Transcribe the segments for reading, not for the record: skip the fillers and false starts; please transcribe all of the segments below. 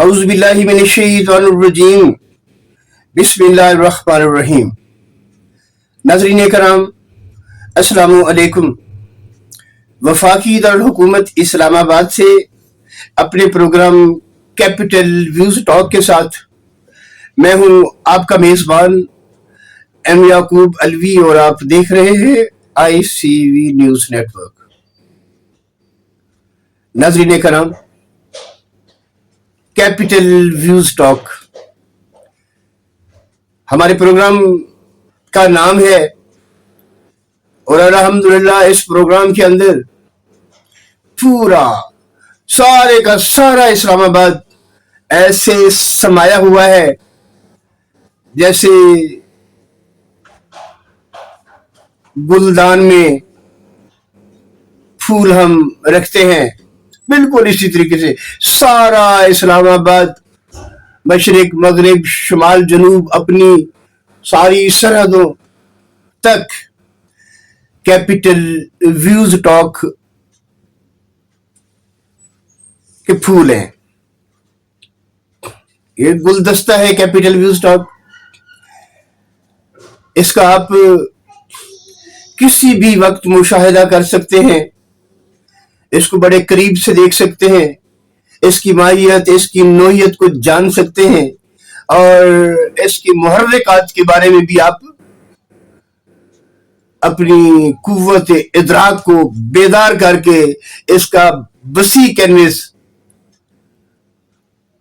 اعوذ باللہ من الشیطان الرجیم بسم اللہ الرحمن الرحیم۔ ناظرین کرام السلام علیکم۔ وفاقی دارالحکومت اسلام آباد سے اپنے پروگرام کیپٹل ویوز ٹاک کے ساتھ میں ہوں آپ کا میزبان ایم یعقوب الوی، اور آپ دیکھ رہے ہیں آئی سی وی نیوز نیٹ ورک۔ ناظرین کرام، کیپٹل ویوز ٹاک ہمارے پروگرام کا نام ہے، اور الحمدللہ اس پروگرام کے اندر پورا سارے کا سارا اسلام آباد ایسے سمایا ہوا ہے جیسے گلدان میں پھول ہم رکھتے ہیں، بالکل اسی طریقے سے سارا اسلام آباد مشرق مغرب شمال جنوب اپنی ساری سرحدوں تک کیپٹل ویوز ٹاک کے پھول ہیں۔ یہ گلدستہ ہے کیپٹل ویوز ٹاک، اس کا آپ کسی بھی وقت مشاہدہ کر سکتے ہیں، اس کو بڑے قریب سے دیکھ سکتے ہیں، اس کی ماہیت اس کی نوعیت کو جان سکتے ہیں، اور اس کی محرکات کے بارے میں بھی آپ اپنی قوت ادراک کو بیدار کر کے اس کا وسیع کینوس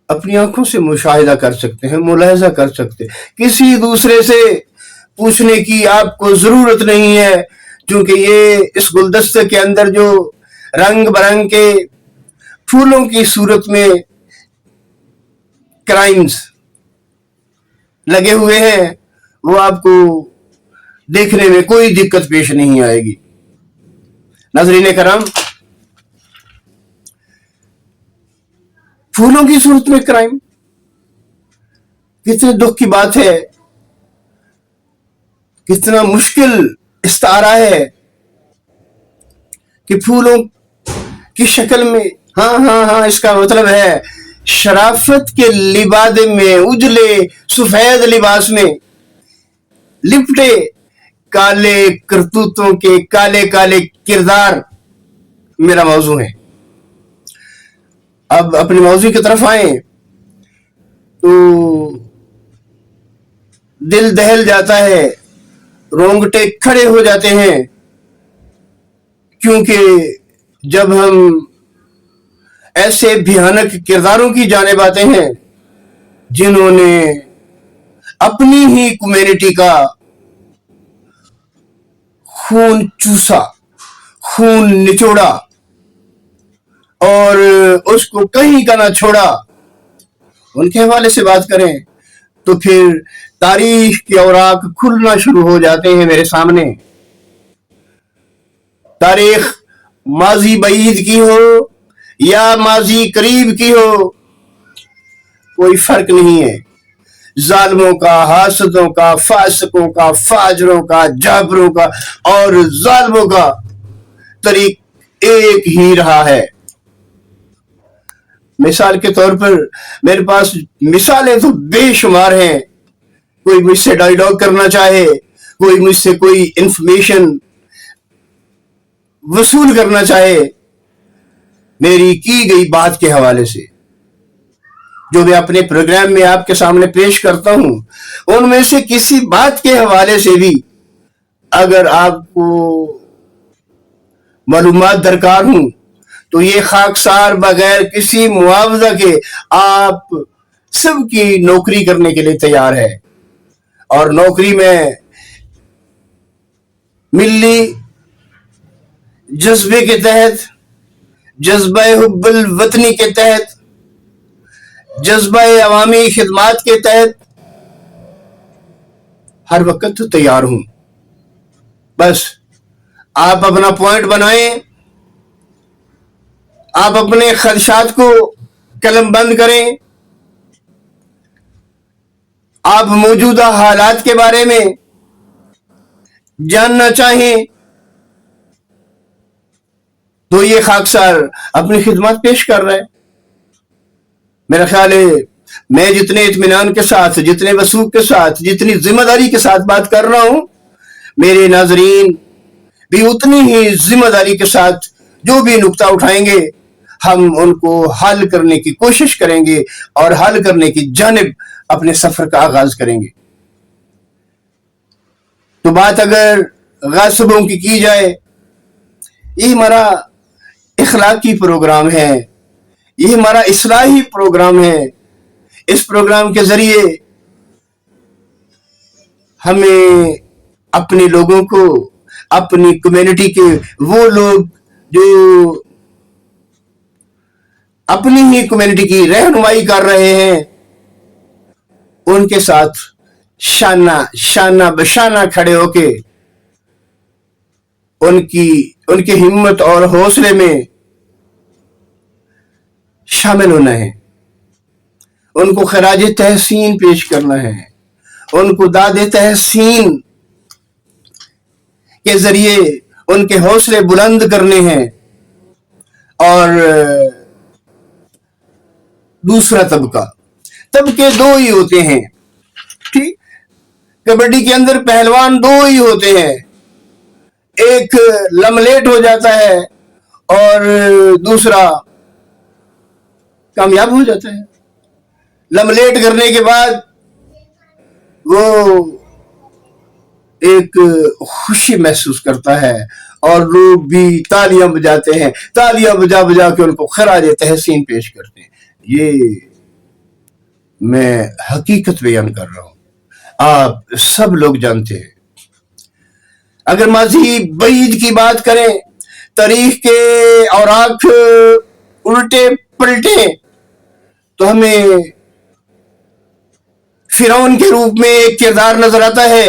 اپنی آنکھوں سے مشاہدہ کر سکتے ہیں، ملاحظہ کر سکتے ہیں۔ کسی دوسرے سے پوچھنے کی آپ کو ضرورت نہیں ہے، کیونکہ یہ اس گلدستے کے اندر جو رنگ برنگ کے پھولوں کی صورت میں کرائمز لگے ہوئے ہیں، وہ آپ کو دیکھنے میں کوئی دقت پیش نہیں آئے گی۔ ناظرین کرام، پھولوں کی صورت میں کرائم کتنے دکھ کی بات ہے، کتنا مشکل استعارہ ہے کہ پھولوں کی شکل میں، ہاں اس کا مطلب ہے شرافت کے لبادے میں، اجلے سفید لباس میں لپٹے کالے کرتوتوں کے کالے کالے کردار میرا موضوع ہے۔ اب اپنے موضوع کی طرف آئیں تو دل دہل جاتا ہے، رونگٹے کھڑے ہو جاتے ہیں، کیونکہ جب ہم ایسے بھیانک کرداروں کی جانب آتے ہیں جنہوں نے اپنی ہی کمیونٹی کا خون چوسا، خون نچوڑا اور اس کو کہیں کا نہ چھوڑا، ان کے حوالے سے بات کریں تو پھر تاریخ کے اوراق کھلنا شروع ہو جاتے ہیں میرے سامنے۔ تاریخ ماضی بعید کی ہو یا ماضی قریب کی ہو، کوئی فرق نہیں ہے، ظالموں کا، حاسدوں کا، فاسقوں کا، فاجروں کا، جابروں کا اور ظالموں کا طریق ایک ہی رہا ہے۔ مثال کے طور پر میرے پاس مثالیں تو بے شمار ہیں، کوئی مجھ سے ڈائیلاگ کرنا چاہے، کوئی مجھ سے کوئی انفارمیشن وصول کرنا چاہے میری کی گئی بات کے حوالے سے، جو میں اپنے پروگرام میں آپ کے سامنے پیش کرتا ہوں، ان میں سے کسی بات کے حوالے سے بھی اگر آپ کو معلومات درکار ہوں تو یہ خاکسار بغیر کسی معاوضہ کے آپ سب کی نوکری کرنے کے لیے تیار ہے، اور نوکری میں ملی جذبے کے تحت، جذبہ حب الوطنی کے تحت، جذبہ عوامی خدمات کے تحت ہر وقت تیار ہوں۔ بس آپ اپنا پوائنٹ بنائیں، آپ اپنے خدشات کو قلم بند کریں، آپ موجودہ حالات کے بارے میں جاننا چاہیں تو یہ خاکسار اپنی خدمات پیش کر رہا ہے۔ میرا خیال ہے میں جتنے اطمینان کے ساتھ، جتنے وثوق کے ساتھ، جتنی ذمہ داری کے ساتھ بات کر رہا ہوں، میرے ناظرین بھی اتنی ہی ذمہ داری کے ساتھ جو بھی نقطہ اٹھائیں گے ہم ان کو حل کرنے کی کوشش کریں گے اور حل کرنے کی جانب اپنے سفر کا آغاز کریں گے۔ تو بات اگر غاصبوں کی جائے، یہ ہمارا اخلاقی پروگرام ہے، یہ ہمارا اصلاحی پروگرام ہے۔ اس پروگرام کے ذریعے ہمیں اپنے لوگوں کو، اپنی کمیونٹی کے وہ لوگ جو اپنی ہی کمیونٹی کی رہنمائی کر رہے ہیں، ان کے ساتھ شانہ بشانہ کھڑے ہو کے ان کی ہمت اور حوصلے میں شامل ہونا ہے، ان کو خراج تحسین پیش کرنا ہے، ان کو داد تحسین کے ذریعے ان کے حوصلے بلند کرنے ہیں۔ اور دوسرا طبقے دو ہی ہوتے ہیں، ٹھیک؟ کبڈی کے اندر پہلوان دو ہی ہوتے ہیں، ایک لملیٹ ہو جاتا ہے اور دوسرا کامیاب ہو جاتا ہے۔ لملیٹ کرنے کے بعد وہ ایک خوشی محسوس کرتا ہے اور لوگ بھی تالیاں بجاتے ہیں، تالیاں بجا بجا کے ان کو خراج تحسین پیش کرتے ہیں۔ یہ میں حقیقت بیان کر رہا ہوں، آپ سب لوگ جانتے ہیں۔ اگر ماضی بعید کی بات کریں، تاریخ کے اوراق الٹے پلٹے، تو ہمیں فرعون کے روپ میں ایک کردار نظر آتا ہے۔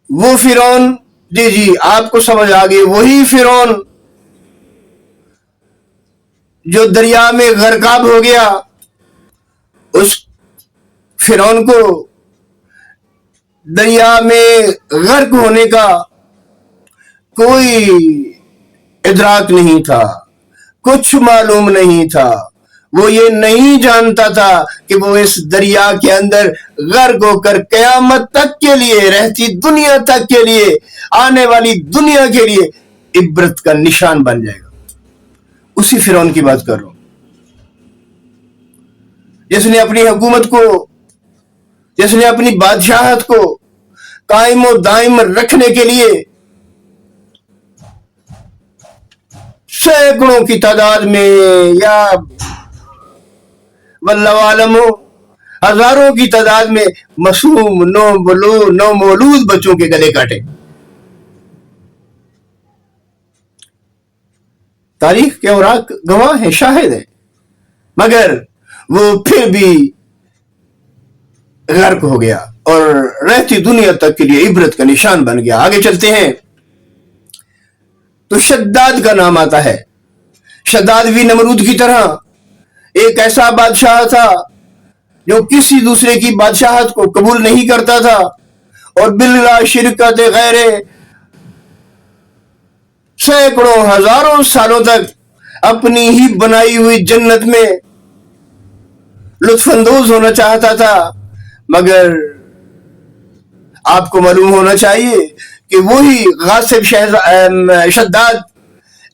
وہ فرعون، جی آپ کو سمجھ آ گئی، وہی فرعون جو دریا میں غرقاب ہو گیا، اس فرعون کو دریا میں غرق ہونے کا کوئی ادراک نہیں تھا، کچھ معلوم نہیں تھا۔ وہ یہ نہیں جانتا تھا کہ وہ اس دریا کے اندر غرق ہو کر قیامت تک کے لیے، رہتی دنیا تک کے لیے، آنے والی دنیا کے لیے عبرت کا نشان بن جائے گا۔ اسی فرعون کی بات کر رہا ہوں جس نے اپنی حکومت کو، جس نے اپنی بادشاہت کو قائم و دائم رکھنے کے لیے سینکڑوں کی تعداد میں یا واللہ عالم ہزاروں کی تعداد میں معصوم نو مولود بچوں کے گلے کاٹے۔ تاریخ کے اوراق گواہ ہیں، شاہد ہیں، مگر وہ پھر بھی غرق ہو گیا اور رہتی دنیا تک کے لیے عبرت کا نشان بن گیا۔ آگے چلتے ہیں تو شداد کا نام آتا ہے۔ شداد بھی نمرود کی طرح ایک ایسا بادشاہ تھا جو کسی دوسرے کی بادشاہت کو قبول نہیں کرتا تھا اور بلا شرکت غیر سینکڑوں ہزاروں سالوں تک اپنی ہی بنائی ہوئی جنت میں لطف اندوز ہونا چاہتا تھا۔ مگر آپ کو معلوم ہونا چاہیے کہ وہی غاصب شداد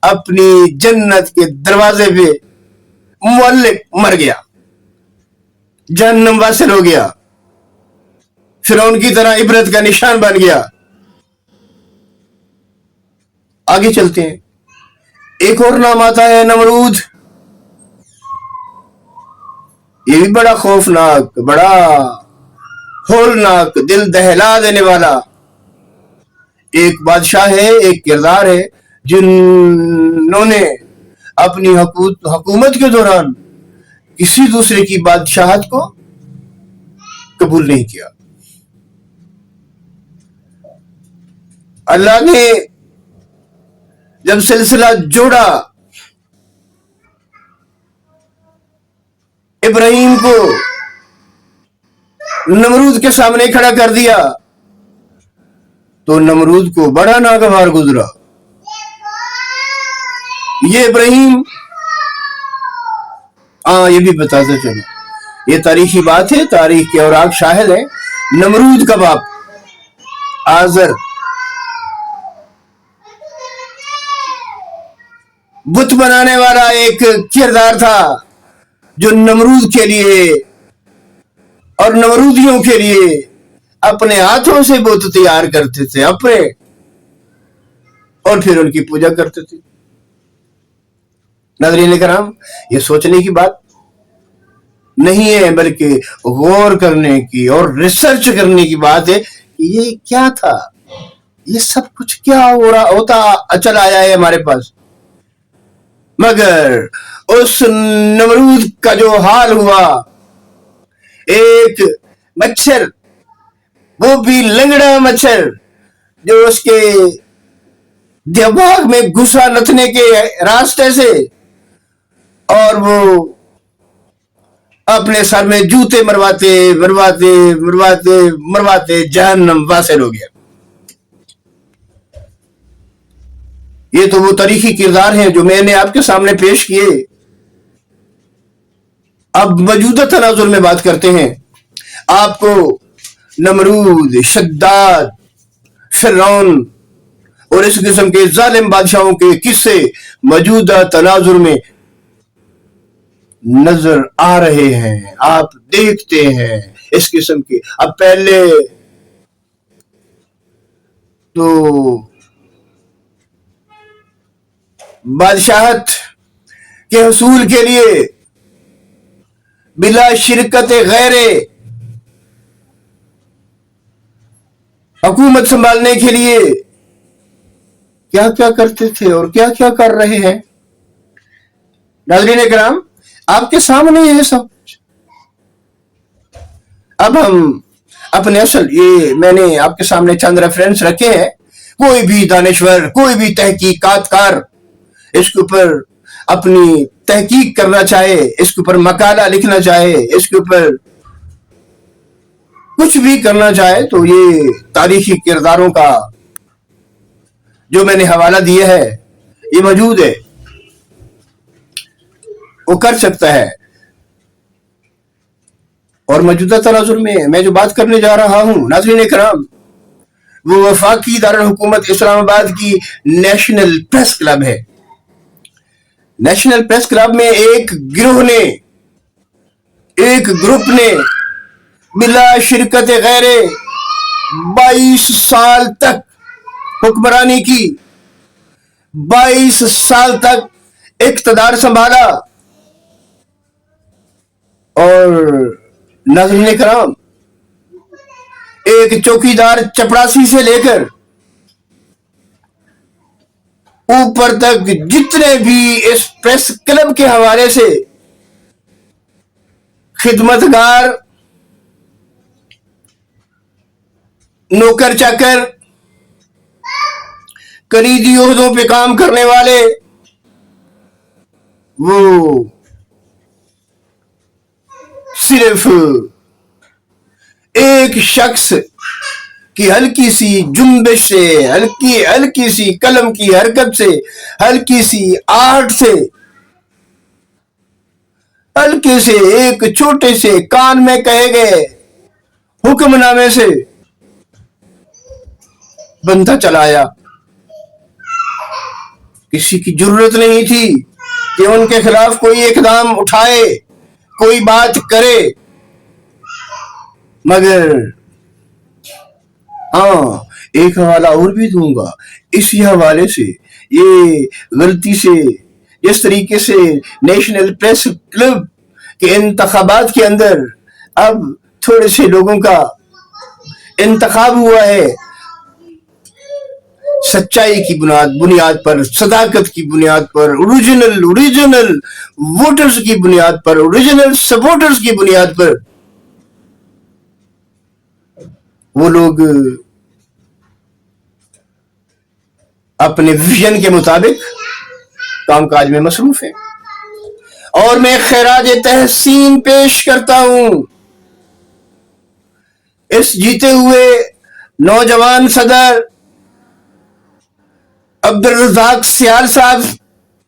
اپنی جنت کے دروازے پہ معلق مر گیا، جہنم واصل ہو گیا، فرعون کی طرح عبرت کا نشان بن گیا۔ آگے چلتے ہیں، ایک اور نام آتا ہے نمرود۔ یہ بھی بڑا خوفناک، بڑا ہولناک، دل دہلا دینے والا ایک بادشاہ ہے، ایک کردار ہے، جنہوں نے اپنی حکومت کے دوران کسی دوسرے کی بادشاہت کو قبول نہیں کیا۔ اللہ نے جب سلسلہ جوڑا، ابراہیم کو نمرود کے سامنے کھڑا کر دیا تو نمرود کو بڑا ناگوار گزرا۔ یہ ابراہیم، یہ بھی بتاتا چلو، یہ تاریخی بات ہے، تاریخ کے اوراق شاہد ہے، نمرود کا باپ آزر بت بنانے والا ایک کردار تھا جو نمرود کے لیے اور نمرودیوں کے لیے اپنے ہاتھوں سے بت تیار کرتے تھے اپنے، اور پھر ان کی پوجا کرتے تھے۔ ناظرین کرام، یہ سوچنے کی بات نہیں ہے بلکہ غور کرنے کی اور ریسرچ کرنے کی بات ہے کہ یہ کیا تھا، یہ سب کچھ کیا ہو رہا ہوتا چل آیا ہے ہمارے پاس۔ مگر اس نمرود کا جو حال ہوا، ایک مچھر، وہ بھی لنگڑا مچھر، جو اس کے دماغ میں گھسا نتنے کے راستے سے، اور وہ اپنے سر میں جوتے مرواتے مرواتے مرواتے مرواتے جہنم واصل ہو گیا۔ یہ تو وہ تاریخی کردار ہیں جو میں نے آپ کے سامنے پیش کیے۔ اب موجودہ تناظر میں بات کرتے ہیں۔ آپ کو نمرود، شداد، فرعون اور اس قسم کے ظالم بادشاہوں کے قصے موجودہ تناظر میں نظر آ رہے ہیں، آپ دیکھتے ہیں اس قسم کے۔ اب پہلے تو بادشاہت کے حصول کے لیے بلا شرکت غیر حکومت سنبھالنے کے لیے کیا کیا کرتے تھے اور کیا کیا کر رہے ہیں۔ ناظرین کرام، آپ کے سامنے یہ سب کچھ۔ اب ہم اپنے یہ میں نے آپ کے سامنے چند ریفرنس رکھے ہیں۔ کوئی بھی دانشور، کوئی بھی تحقیقات کار اس کے اوپر اپنی تحقیق کرنا چاہے، اس کے اوپر مقالہ لکھنا چاہے، اس کے اوپر کچھ بھی کرنا چاہے، تو یہ تاریخی کرداروں کا جو میں نے حوالہ دیا ہے یہ موجود ہے، وہ کر سکتا ہے۔ اور موجودہ تناظر میں جو بات کرنے جا رہا ہوں ناظرین کرام، وہ وفاقی دارالحکومت اسلام آباد کی نیشنل پریس کلب ہے۔ نیشنل پریس کلب میں ایک گروپ نے بلا شرکت غیر 22 سال تک حکمرانی کی، 22 سال تک اقتدار سنبھالا۔ اور ناظرین کرام، ایک چوکیدار چپڑاسی سے لے کر اوپر تک جتنے بھی اس پریس کلب کے حوالے سے خدمتگار، نوکر چاکر، کلیدی عہدوں پہ کام کرنے والے، وہ صرف ایک شخص کی ہلکی سی جنبش سے، ہلکی سی قلم کی حرکت سے، ہلکی سی آہٹ سے، ہلکے سے ایک چھوٹے سے کان میں کہے گئے حکم نامے سے بندہ چلایا۔ کسی کی ضرورت نہیں تھی کہ ان کے خلاف کوئی اقدام اٹھائے، کوئی بات کرے۔ مگر ایک حوالہ اور بھی دوں گا اسی حوالے سے۔ یہ غلطی سے جس طریقے سے نیشنل پریس کلب کے انتخابات کے اندر اب تھوڑے سے لوگوں کا انتخاب ہوا ہے، سچائی کی بنیاد پر، صداقت کی بنیاد پر، اوریجنل ووٹرز کی بنیاد پر، اوریجنل سپورٹرز کی بنیاد پر، وہ لوگ اپنے ویژن کے مطابق کام کاج میں مصروف ہیں۔ اور میں خراج تحسین پیش کرتا ہوں اس جیتے ہوئے نوجوان صدر عبدالرزاق سیال صاحب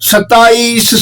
27